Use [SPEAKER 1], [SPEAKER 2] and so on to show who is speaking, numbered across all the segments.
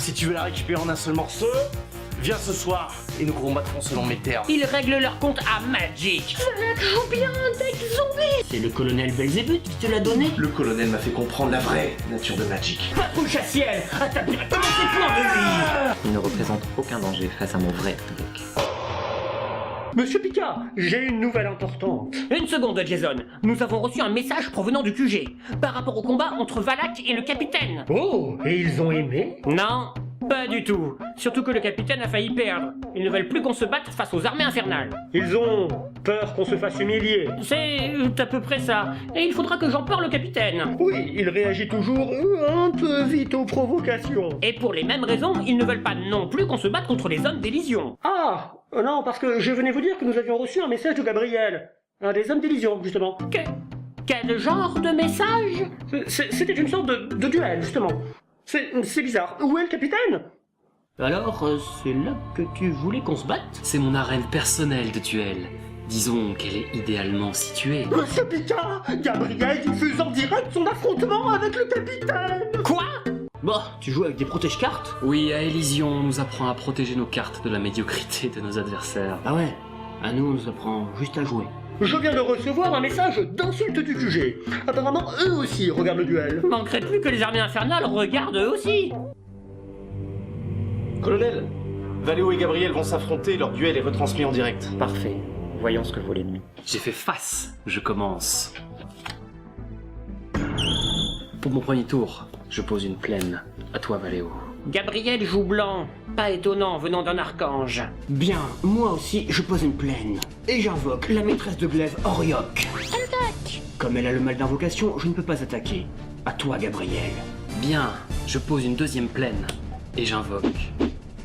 [SPEAKER 1] Si tu veux la récupérer en un seul morceau, viens ce soir et nous combattrons selon mes termes.
[SPEAKER 2] Ils règlent leur compte à Magic. Valak joue bien un deck zombie. C'est le colonel Belzébuth qui te l'a donné.
[SPEAKER 1] Le colonel m'a fait comprendre la vraie nature de Magic.
[SPEAKER 2] Patrouille chassiel, attaque directement ses points de vie.
[SPEAKER 3] Il ne représente aucun danger face à mon vrai deck.
[SPEAKER 4] Monsieur Picard, j'ai une nouvelle importante.
[SPEAKER 2] Une seconde, Jason. Nous avons reçu un message provenant du QG par rapport au combat entre Valak et le capitaine.
[SPEAKER 4] Oh, et ils ont aimé?
[SPEAKER 2] Non, pas du tout. Surtout que le capitaine a failli perdre. Ils ne veulent plus qu'on se batte face aux armées infernales.
[SPEAKER 4] Ils ont peur qu'on se fasse humilier.
[SPEAKER 2] C'est à peu près ça. Et il faudra que j'en parle au capitaine.
[SPEAKER 4] Oui, il réagit toujours un peu vite aux provocations.
[SPEAKER 2] Et pour les mêmes raisons, ils ne veulent pas non plus qu'on se batte contre les hommes d'Elysion.
[SPEAKER 4] Ah, non, parce que je venais vous dire que nous avions reçu un message de Gabriel. Un des hommes d'Elysion, justement.
[SPEAKER 2] Quel genre de message?
[SPEAKER 4] C'était une sorte de duel, justement. C'est bizarre. Où est le capitaine?
[SPEAKER 2] Alors, c'est là que tu voulais qu'on se batte?
[SPEAKER 5] C'est mon arène personnelle de duel. Disons qu'elle est idéalement située.
[SPEAKER 4] Monsieur Picard, Gabriel diffuse en direct son affrontement avec le capitaine.
[SPEAKER 2] Quoi? Bon, tu joues avec des protège-cartes?
[SPEAKER 5] Oui, à Elysion, on nous apprend à protéger nos cartes de la médiocrité de nos adversaires.
[SPEAKER 2] Ah ouais? À nous, on nous apprend juste à jouer.
[SPEAKER 4] Je viens de recevoir un message d'insulte du QG. Apparemment, eux aussi regardent le duel.
[SPEAKER 2] Manquerait plus que les armées infernales regardent eux aussi.
[SPEAKER 1] Colonel, Valéo et Gabriel vont s'affronter, leur duel est retransmis en direct.
[SPEAKER 3] Parfait. Voyons ce que vaut l'ennemi.
[SPEAKER 5] J'ai fait face, je commence. Pour mon premier tour, je pose une plaine. À toi, Valéo.
[SPEAKER 2] Gabriel joue blanc. Pas étonnant venant d'un archange. Bien, moi aussi, je pose une plaine. Et j'invoque la maîtresse de glaive Oriok. Attaque! Comme elle a le mal d'invocation, je ne peux pas attaquer. À toi, Gabriel.
[SPEAKER 5] Bien, je pose une deuxième plaine. Et j'invoque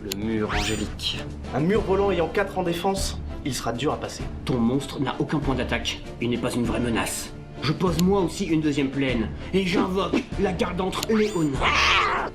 [SPEAKER 5] le mur angélique.
[SPEAKER 1] Un mur volant ayant 4 en défense, il sera dur à passer.
[SPEAKER 2] Ton monstre n'a aucun point d'attaque. Il n'est pas une vraie menace. Je pose moi aussi une deuxième plaine. Et j'invoque la gardantre Léona.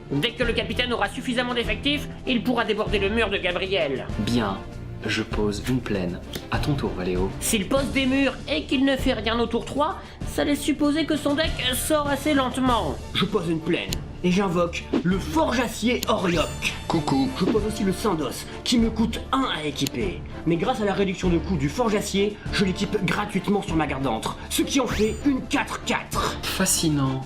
[SPEAKER 2] Dès que le capitaine aura suffisamment d'effectifs, il pourra déborder le mur de Gabriel.
[SPEAKER 5] Bien, je pose une plaine. À ton tour, Valéo.
[SPEAKER 2] S'il pose des murs et qu'il ne fait rien au tour 3, ça laisse supposer que son deck sort assez lentement. Je pose une plaine. Et j'invoque le forge-acier Oriok.
[SPEAKER 6] Coucou.
[SPEAKER 2] Je pose aussi le Syndos, qui me coûte 1 à équiper. Mais grâce à la réduction de coût du forge-acier, je l'équipe gratuitement sur ma gardantre, ce qui en fait une 4-4.
[SPEAKER 5] Fascinant.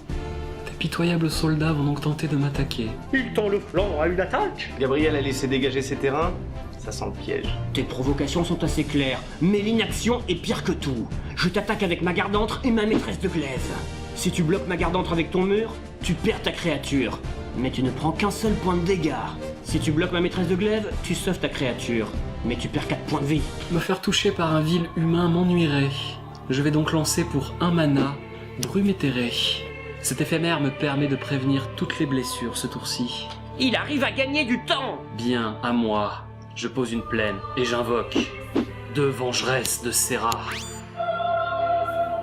[SPEAKER 5] Tes pitoyables soldats vont donc tenter de m'attaquer.
[SPEAKER 4] Il tend le flanc à une attaque.
[SPEAKER 1] Gabriel a laissé dégager ses terrains, ça sent le piège.
[SPEAKER 2] Tes provocations sont assez claires, mais l'inaction est pire que tout. Je t'attaque avec ma gardantre et ma maîtresse de glaive. Si tu bloques ma gardantre avec ton mur, tu perds ta créature. Mais tu ne prends qu'un seul point de dégâts. Si tu bloques ma maîtresse de glaive, tu sauves ta créature. Mais tu perds 4 points de vie.
[SPEAKER 5] Me faire toucher par un vil humain m'ennuierait. Je vais donc lancer pour 1 mana Brume éthérée. Cet éphémère me permet de prévenir toutes les blessures ce tour-ci.
[SPEAKER 2] Il arrive à gagner du temps.
[SPEAKER 5] Bien, à moi. Je pose une plaine et j'invoque 2 vengeresses de Serra.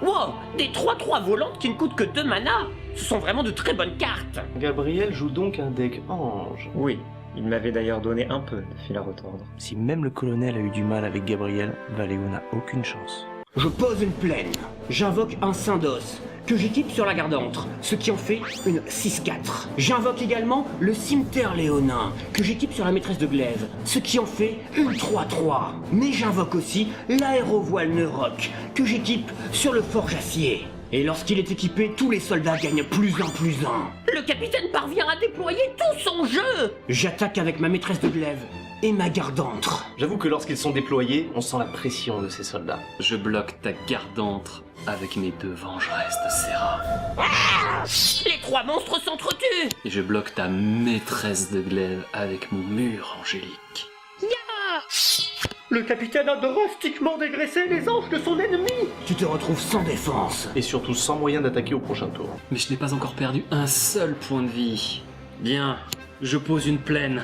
[SPEAKER 2] Wow, des 3-3 volantes qui ne coûtent que 2 mana. Ce sont vraiment de très bonnes cartes.
[SPEAKER 1] Gabriel joue donc un deck ange.
[SPEAKER 3] Oui, il m'avait d'ailleurs donné un peu de fil à retordre.
[SPEAKER 7] Si même le colonel a eu du mal avec Gabriel, Valéo n'a aucune chance.
[SPEAKER 2] Je pose une plaine. J'invoque un Syndos, que j'équipe sur la gardantre, ce qui en fait une 6-4. J'invoque également le cimetière léonin, que j'équipe sur la maîtresse de glaive, ce qui en fait une 3-3. Mais j'invoque aussi l'aérovoile Neurok, que j'équipe sur le forge-acier. Et lorsqu'il est équipé, tous les soldats gagnent plus 1 plus 1. Le capitaine parvient à déployer tout son jeu. J'attaque avec ma maîtresse de glaive et ma gardantre.
[SPEAKER 1] J'avoue que lorsqu'ils sont déployés, on sent la pression de ces soldats.
[SPEAKER 5] Je bloque ta gardantre avec mes 2 vengeresses de Serra.
[SPEAKER 2] Les 3 monstres s'entretuent.
[SPEAKER 5] Et je bloque ta maîtresse de glaive avec mon mur angélique.
[SPEAKER 4] Le capitaine a drastiquement dégraissé les anges de son ennemi.
[SPEAKER 2] Tu te retrouves sans défense.
[SPEAKER 1] Et surtout sans moyen d'attaquer au prochain tour.
[SPEAKER 5] Mais je n'ai pas encore perdu un seul point de vie. Bien, je pose une plaine.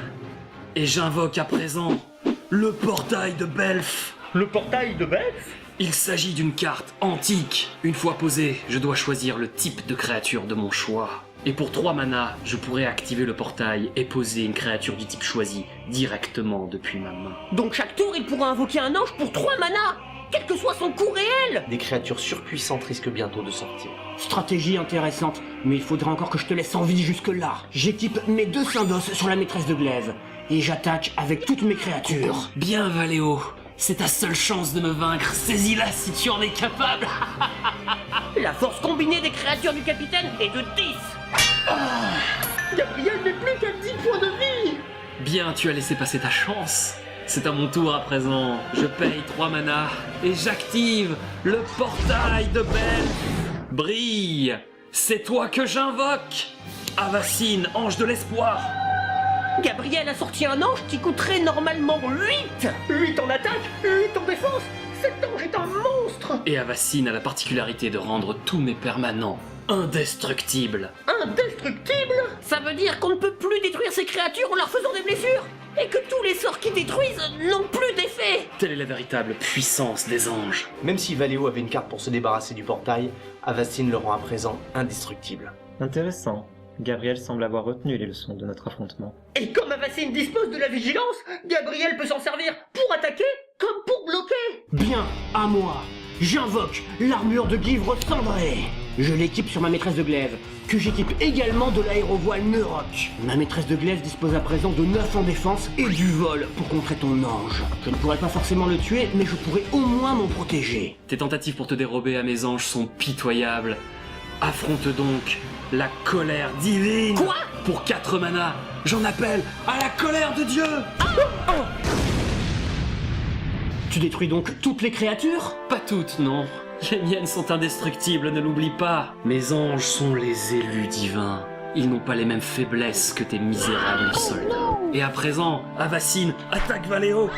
[SPEAKER 5] Et j'invoque à présent le portail de Belf.
[SPEAKER 4] Le portail de Belf?
[SPEAKER 5] Il s'agit d'une carte antique. Une fois posée, je dois choisir le type de créature de mon choix. Et pour 3 mana, je pourrais activer le portail et poser une créature du type choisi directement depuis ma main.
[SPEAKER 2] Donc chaque tour, il pourra invoquer un ange pour 3 mana. quel que soit son coût réel.
[SPEAKER 7] Des créatures surpuissantes risquent bientôt de sortir.
[SPEAKER 2] Stratégie intéressante, mais il faudra encore que je te laisse en vie jusque-là. J'équipe mes 2 syndos sur la maîtresse de glaive, et j'attaque avec toutes mes créatures.
[SPEAKER 5] Bien, Valéo. C'est ta seule chance de me vaincre. Saisis-la si tu en es capable.
[SPEAKER 2] La force combinée des créatures du capitaine est de 10.
[SPEAKER 4] Gabriel n'est plus qu'à 10 points de vie.
[SPEAKER 5] Bien, tu as laissé passer ta chance. C'est à mon tour à présent. Je paye 3 manas et j'active le portail de Belf. Brille. C'est toi que j'invoque. Avacine, ange de l'espoir.
[SPEAKER 2] Gabriel a sorti un ange qui coûterait normalement 8.
[SPEAKER 4] 8 en attaque, 8 en défense. Cet ange est un monstre.
[SPEAKER 5] Et Avacine a la particularité de rendre tous mes permanents indestructibles.
[SPEAKER 4] Indestructible.
[SPEAKER 2] Ça veut dire qu'on ne peut plus détruire ces créatures en leur faisant des blessures, et que tous les sorts qui détruisent n'ont plus d'effet.
[SPEAKER 5] Telle est la véritable puissance des anges.
[SPEAKER 7] Même si Valéo avait une carte pour se débarrasser du portail, Avacine le rend à présent indestructible.
[SPEAKER 3] Intéressant. Gabriel semble avoir retenu les leçons de notre affrontement.
[SPEAKER 4] Et comme Avacine dispose de la vigilance, Gabriel peut s'en servir pour attaquer comme pour bloquer.
[SPEAKER 2] Bien, à moi. J'invoque l'armure de Guivre cendré. Je l'équipe sur ma maîtresse de glaive, que j'équipe également de l'aérovoile Neuroc. Ma maîtresse de glaive dispose à présent de 9 en défense et du vol pour contrer ton ange. Je ne pourrais pas forcément le tuer, mais je pourrais au moins m'en protéger.
[SPEAKER 5] Tes tentatives pour te dérober à mes anges sont pitoyables. Affronte donc la colère divine.
[SPEAKER 2] Quoi?
[SPEAKER 5] Pour 4 manas, j'en appelle à la colère de Dieu.
[SPEAKER 2] Tu détruis donc toutes les créatures?
[SPEAKER 5] Pas toutes, non. Les miennes sont indestructibles, ne l'oublie pas. Mes anges sont les élus divins. Ils n'ont pas les mêmes faiblesses que tes misérables soldats. Et à présent, Avacine, attaque Valéo.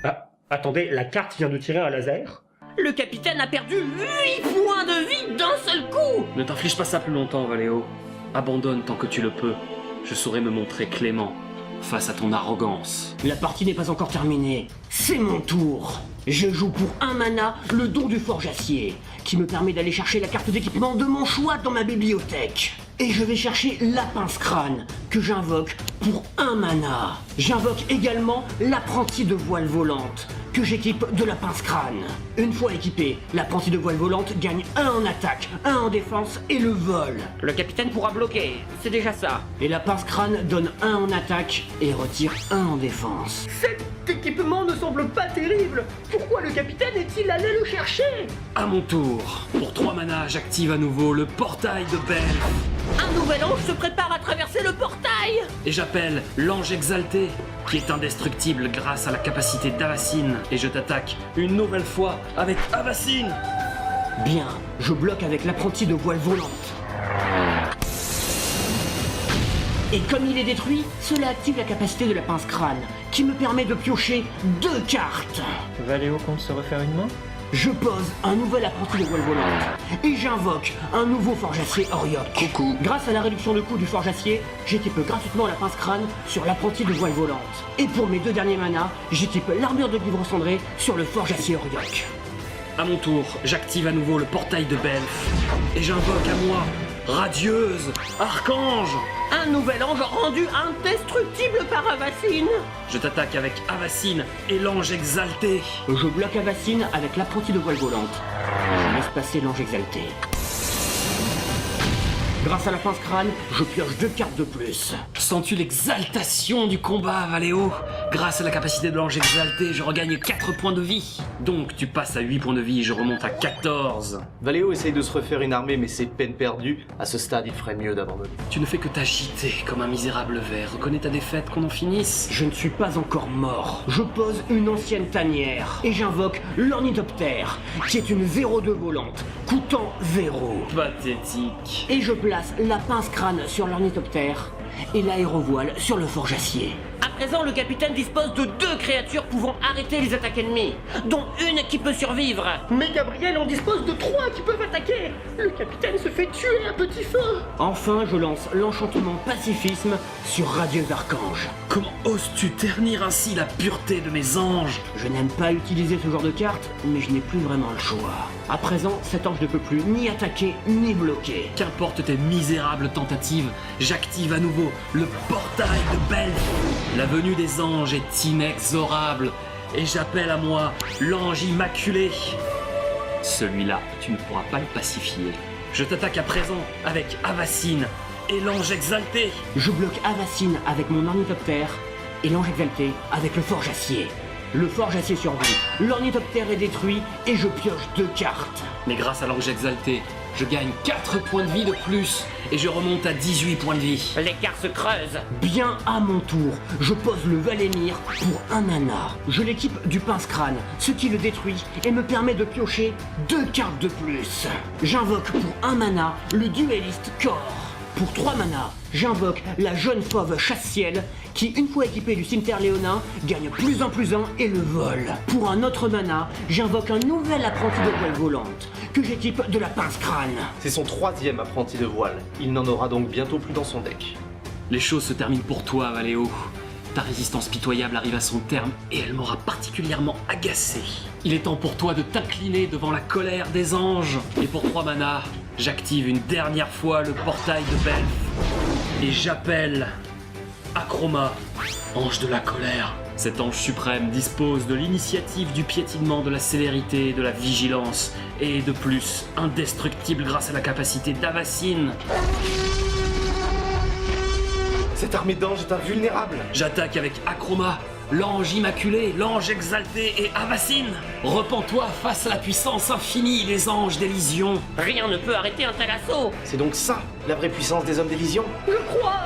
[SPEAKER 4] Ah, attendez, la carte vient de tirer un laser.
[SPEAKER 2] Le capitaine a perdu 8 points de vie d'un seul coup.
[SPEAKER 5] Ne t'inflige pas ça plus longtemps, Valéo. Abandonne tant que tu le peux. Je saurai me montrer clément face à ton arrogance.
[SPEAKER 2] La partie n'est pas encore terminée. C'est mon tour. Je joue pour 1 mana le don du forjacier, qui me permet d'aller chercher la carte d'équipement de mon choix dans ma bibliothèque. Et je vais chercher la pince-crâne, que j'invoque pour 1 mana. J'invoque également l'apprenti de voile volante, que j'équipe de la pince-crâne. Une fois équipé, l'apprenti de voile volante gagne 1 en attaque, 1 en défense et le vol. Le capitaine pourra bloquer, c'est déjà ça. Et la pince-crâne donne 1 en attaque et retire 1 en défense.
[SPEAKER 4] Cet équipement ne semble pas terrible. Pourquoi le capitaine est-il allé le chercher?
[SPEAKER 5] À mon tour, pour 3 manas, j'active à nouveau le portail de Belf.
[SPEAKER 2] Un nouvel ange se prépare à traverser le portail.
[SPEAKER 5] Et j'appelle l'ange exalté, qui est indestructible grâce à la capacité d'Avacine. Et je t'attaque une nouvelle fois avec Avacine.
[SPEAKER 2] Bien, je bloque avec l'apprenti de voile volante. Et comme il est détruit, cela active la capacité de la pince-crâne, qui me permet de piocher 2 cartes.
[SPEAKER 3] Valéo compte se refaire une main?
[SPEAKER 2] Je pose un nouvel apprenti de voile volante et j'invoque un nouveau forjacier Orioc.
[SPEAKER 7] Coucou.
[SPEAKER 2] Grâce à la réduction de coût du forjacier, j'équipe gratuitement la pince-crâne sur l'apprenti de voile volante. Et pour mes 2 derniers manas, j'équipe l'armure de Guivre cendré sur le forjacier Orioc.
[SPEAKER 5] À mon tour, j'active à nouveau le portail de Belf. Et j'invoque à moi, Radieuse, Archange.
[SPEAKER 2] Un nouvel ange rendu indestructible par Avacine.
[SPEAKER 5] Je t'attaque avec Avacine et l'ange exalté.
[SPEAKER 2] Je bloque Avacine avec l'apprenti de voile volante. Je laisse passer l'ange exalté. Grâce à la pince-crâne, je pioche 2 cartes de plus.
[SPEAKER 5] Sens-tu l'exaltation du combat, Valéo? Grâce à la capacité de l'ange exalté, je regagne 4 points de vie. Donc tu passes à 8 points de vie et je remonte à 14.
[SPEAKER 7] Valéo essaye de se refaire une armée, mais c'est peine perdue. À ce stade, il ferait mieux d'abandonner.
[SPEAKER 5] Tu ne fais que t'agiter comme un misérable ver. Reconnais ta défaite, qu'on en finisse.
[SPEAKER 2] Je ne suis pas encore mort. Je pose une ancienne tanière et j'invoque l'ornithoptère, qui est une 0-2 volante, coûtant 0.
[SPEAKER 5] Pathétique.
[SPEAKER 2] Et je place la pince-crâne sur l'ornithoptère et l'aérovoile sur le forjacier. À présent, le capitaine dispose de 2 créatures pouvant arrêter les attaques ennemies, dont une qui peut survivre.
[SPEAKER 4] Mais Gabriel en dispose de 3 qui peuvent attaquer. Le capitaine se fait tuer à petit feu.
[SPEAKER 2] Enfin, je lance l'enchantement pacifisme sur Radieuse Archange.
[SPEAKER 5] Comment oses-tu ternir ainsi la pureté de mes anges?
[SPEAKER 2] Je n'aime pas utiliser ce genre de carte, mais je n'ai plus vraiment le choix. À présent, cet ange ne peut plus ni attaquer ni bloquer.
[SPEAKER 5] Qu'importe tes misérables tentatives, j'active à nouveau le portail de Belf. La venue des anges est inexorable et j'appelle à moi l'ange immaculé. Celui-là, tu ne pourras pas le pacifier. Je t'attaque à présent avec Avacyn et l'ange exalté.
[SPEAKER 2] Je bloque Avacyn avec mon ornithoptère et l'ange exalté avec le forge acier. Le forge acier survit, l'ornithoptère est détruit et je pioche 2 cartes.
[SPEAKER 5] Mais grâce à l'ange exalté, je gagne 4 points de vie de plus et je remonte à 18 points de vie.
[SPEAKER 2] L'écart se creuse. Bien à mon tour, je pose le Valémir pour 1 mana. Je l'équipe du pince-crâne, ce qui le détruit et me permet de piocher 2 cartes de plus. J'invoque pour 1 mana le dueliste Kor. Pour 3 mana, j'invoque la jeune fauve chasse-ciel qui, une fois équipée du cimetière léonin, gagne plus en plus 1 et le vole. Pour un autre mana, j'invoque un nouvel apprenti de voile volante que j'équipe de la pince-crâne.
[SPEAKER 7] C'est son 3e apprenti de voile. Il n'en aura donc bientôt plus dans son deck.
[SPEAKER 5] Les choses se terminent pour toi, Valéo. Ta résistance pitoyable arrive à son terme et elle m'aura particulièrement agacé. Il est temps pour toi de t'incliner devant la colère des anges. Et pour 3 mana, j'active une dernière fois le portail de Belf et j'appelle Akroma, ange de la colère. Cet ange suprême dispose de l'initiative du piétinement, de la célérité, de la vigilance et de plus, indestructible grâce à la capacité d'Avacyn.
[SPEAKER 7] Cette armée d'anges est invulnérable.
[SPEAKER 5] J'attaque avec Akroma, l'ange immaculé, l'ange exalté et Avacyn. Repens-toi face à la puissance infinie des anges d'Elysion.
[SPEAKER 2] Rien ne peut arrêter un tel assaut.
[SPEAKER 7] C'est donc ça, la vraie puissance des hommes d'Elysion.
[SPEAKER 4] Je crois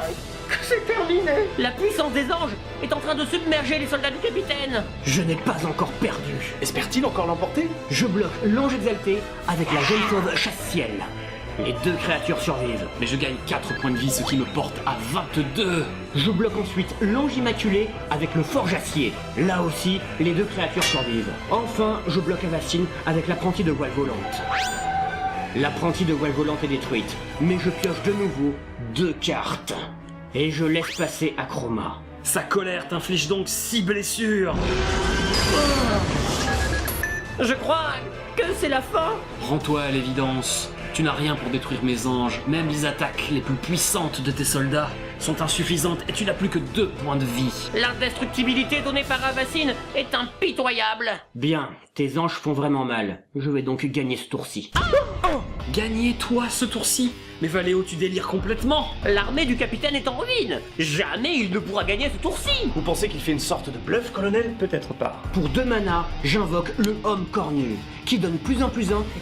[SPEAKER 4] que c'est terminé.
[SPEAKER 2] La puissance des anges est en train de submerger les soldats du capitaine. Je n'ai pas encore perdu.
[SPEAKER 7] Espère-t-il encore l'emporter?
[SPEAKER 2] Je bloque l'ange exalté avec la jeune fauve chasse-ciel. Les 2 créatures survivent.
[SPEAKER 5] Mais je gagne 4 points de vie, ce qui me porte à 22.
[SPEAKER 2] Je bloque ensuite l'ange immaculé avec le forge acier. Là aussi, les 2 créatures survivent. Enfin, je bloque Avacyn avec l'apprenti de voile volante. L'apprenti de voile volante est détruite, mais je pioche de nouveau 2 cartes. Et je laisse passer Akroma.
[SPEAKER 5] Sa colère t'inflige donc 6 blessures.
[SPEAKER 2] Je crois que c'est la fin.
[SPEAKER 5] Rends-toi à l'évidence. Tu n'as rien pour détruire mes anges. Même les attaques les plus puissantes de tes soldats sont insuffisantes et tu n'as plus que 2 points de vie.
[SPEAKER 2] L'indestructibilité donnée par Avacyn est impitoyable. Bien, tes anges font vraiment mal. Je vais donc gagner ce tour-ci.
[SPEAKER 5] Gagner toi ce tour-ci? Mais Valéo, tu délires complètement.
[SPEAKER 2] L'armée du capitaine est en ruine. Jamais il ne pourra gagner ce tour-ci.
[SPEAKER 7] Vous pensez qu'il fait une sorte de bluff, colonel?
[SPEAKER 3] Peut-être pas.
[SPEAKER 2] Pour 2 mana, j'invoque le homme cornu, qui donne plus 1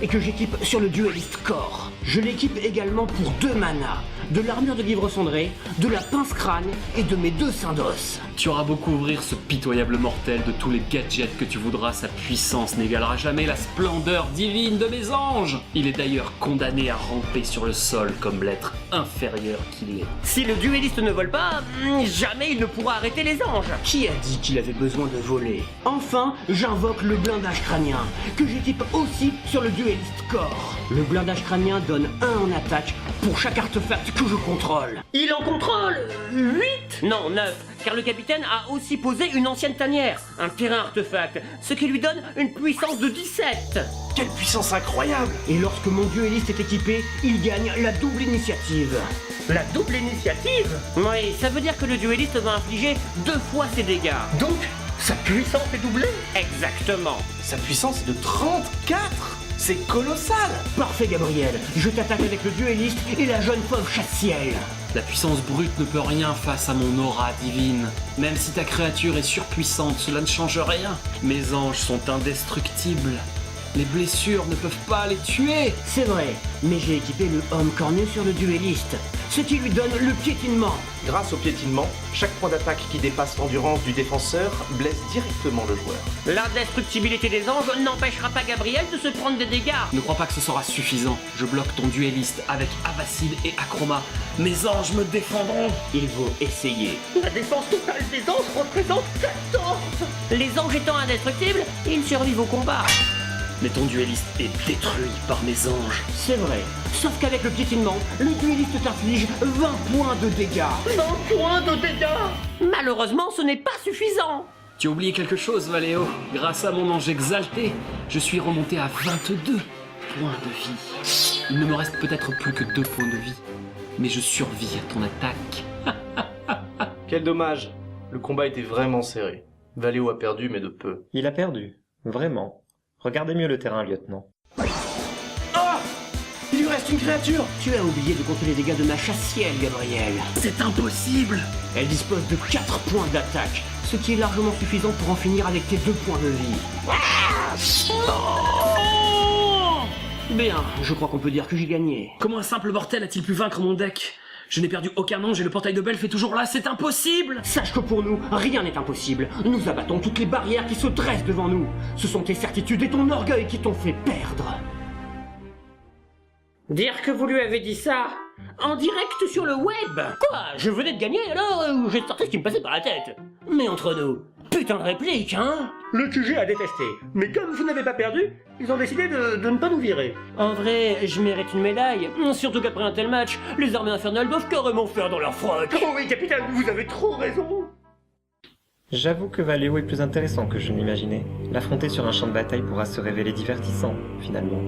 [SPEAKER 2] et que j'équipe sur le dueliste Kor. Je l'équipe également pour 2 mana, de l'armure de livre cendré, de la pince crâne et de mes 2 syndos.
[SPEAKER 5] Tu auras beau couvrir ce pitoyable mortel de tous les gadgets que tu voudras, sa puissance n'égalera jamais la splendeur divine de mes anges. Il est d'ailleurs condamné à ramper sur le sol comme l'être inférieur qu'il est.
[SPEAKER 2] Si le dueliste ne vole pas, jamais il ne pourra arrêter les anges. Qui a dit qu'il avait besoin de voler? Enfin, j'invoque le blindage crânien, que j'équipe aussi sur le dueliste Kor. Le blindage crânien donne 1 en attaque pour chaque artefact que je contrôle. Il en contrôle 8? Non, 9, car le capitaine a aussi posé une ancienne tanière, un terrain artefact, ce qui lui donne une puissance de 17.
[SPEAKER 7] Quelle puissance incroyable!
[SPEAKER 2] Et lorsque mon dueliste est équipé, il gagne la double initiative.
[SPEAKER 4] La double initiative?
[SPEAKER 2] Oui, ça veut dire que le dueliste va infliger 2 fois ses dégâts.
[SPEAKER 4] Donc, sa puissance est doublée?
[SPEAKER 2] Exactement.
[SPEAKER 7] Sa puissance est de 34! C'est colossal!
[SPEAKER 2] Parfait, Gabriel. Je t'attaque avec le dueliste et la jeune fauve chasse-ciel.
[SPEAKER 5] La puissance brute ne peut rien face à mon aura divine. Même si ta créature est surpuissante, cela ne change rien. Mes anges sont indestructibles. Les blessures ne peuvent pas les tuer.
[SPEAKER 2] C'est vrai, mais j'ai équipé le homme cornu sur le dueliste, ce qui lui donne le piétinement.
[SPEAKER 7] Grâce au piétinement, chaque point d'attaque qui dépasse l'endurance du défenseur blesse directement le joueur.
[SPEAKER 2] L'indestructibilité des anges n'empêchera pas Gabriel de se prendre des dégâts.
[SPEAKER 5] Ne crois pas que ce sera suffisant. Je bloque ton dueliste avec Avacyn et Akroma. Mes anges me défendront.
[SPEAKER 2] Il faut essayer.
[SPEAKER 4] La défense totale des anges représente 14!
[SPEAKER 2] Les anges étant indestructibles, ils survivent au combat.
[SPEAKER 5] Mais ton dueliste est détruit par mes anges.
[SPEAKER 2] C'est vrai, sauf qu'avec le piétinement, le dueliste t'inflige 20 points de dégâts.
[SPEAKER 4] 20 points de dégâts!
[SPEAKER 2] Malheureusement, ce n'est pas suffisant.
[SPEAKER 5] Tu as oublié quelque chose, Valéo. Grâce à mon ange exalté, je suis remonté à 22. points de vie. Il ne me reste peut-être plus que 2 points de vie. Mais je survis à ton attaque.
[SPEAKER 7] Quel dommage. Le combat était vraiment serré. Valéo a perdu, mais de peu.
[SPEAKER 3] Il a perdu. Vraiment. Regardez mieux le terrain, lieutenant.
[SPEAKER 7] Il lui reste une créature.
[SPEAKER 2] Tu as oublié de compter les dégâts de ma chasse-ciel, Gabriel.
[SPEAKER 5] C'est impossible!
[SPEAKER 2] Elle dispose de 4 points d'attaque, ce qui est largement suffisant pour en finir avec tes 2 points de vie. Bien, je crois qu'on peut dire que j'ai gagné.
[SPEAKER 5] Comment un simple mortel a-t-il pu vaincre mon deck? Je n'ai perdu aucun ange et le portail de Belf est toujours là, c'est impossible!
[SPEAKER 2] Sache que pour nous, rien n'est impossible. Nous abattons toutes les barrières qui se dressent devant nous. Ce sont tes certitudes et ton orgueil qui t'ont fait perdre. Dire que vous lui avez dit ça en direct sur le web. Quoi? Je venais de gagner alors j'ai sorti ce qui me passait par la tête. Mais entre nous, putain de réplique, hein?
[SPEAKER 4] Le QG a détesté, mais comme vous n'avez pas perdu, ils ont décidé de ne pas nous virer.
[SPEAKER 2] En vrai, je mérite une médaille. Surtout qu'après un tel match, les armées infernales doivent carrément faire dans leur froc.
[SPEAKER 4] Oh oui, capitaine, vous avez trop raison.
[SPEAKER 3] J'avoue que Valéo est plus intéressant que je ne l'imaginais. L'affronter sur un champ de bataille pourra se révéler divertissant, finalement.